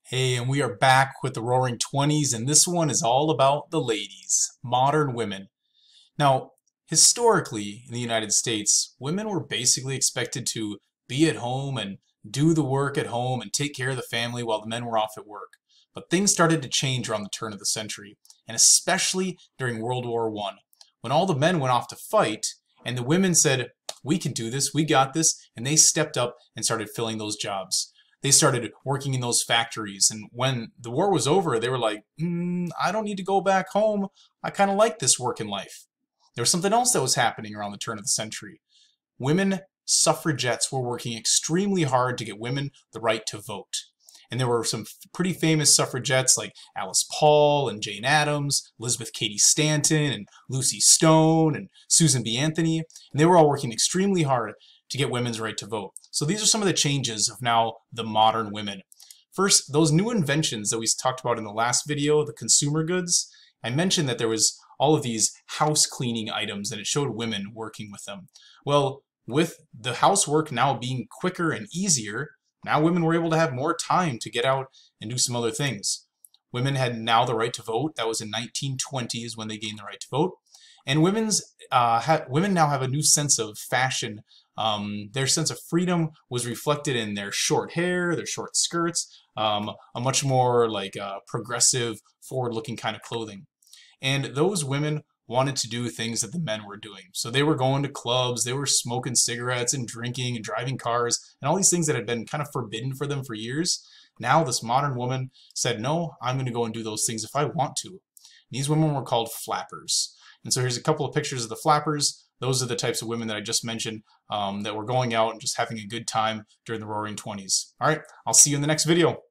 Hey, and we are back with the Roaring Twenties, and this one is all about the ladies, modern women. Now, historically in the United States, women were basically expected to be at home and do the work at home and take care of the family while the men were off at work. But things started to change around the turn of the century, and especially during World War I, when all the men went off to fight, and the women said, "We can do this, we got this," and they stepped up and started filling those jobs. They started working in those factories, and when the war was over, they were like, I don't need to go back home. I kind of like this working life. There was something else that was happening around the turn of the century. Women suffragettes were working extremely hard to get women the right to vote. And there were some pretty famous suffragettes like Alice Paul and Jane Addams, Elizabeth Cady Stanton and Lucy Stone and Susan B. Anthony. And they were all working extremely hard to get women's right to vote. So these are some of the changes of now the modern women. First, those new inventions that we talked about in the last video, the consumer goods. I mentioned that there was all of these house cleaning items and it showed women working with them. Well, with the housework now being quicker and easier, now women were able to have more time to get out and do some other things. Women had now the right to vote. That was in 1920 is when they gained the right to vote. And women now have a new sense of fashion. Their sense of freedom was reflected in their short hair, their short skirts, a much more like progressive, forward-looking kind of clothing. And those women wanted to do things that the men were doing. So they were going to clubs, they were smoking cigarettes and drinking and driving cars, and all these things that had been kind of forbidden for them for years. Now this modern woman said, no, I'm going to go and do those things if I want to. These women were called flappers. And so here's a couple of pictures of the flappers. Those are the types of women that I just mentioned that were going out and just having a good time during the Roaring Twenties. All right, I'll see you in the next video.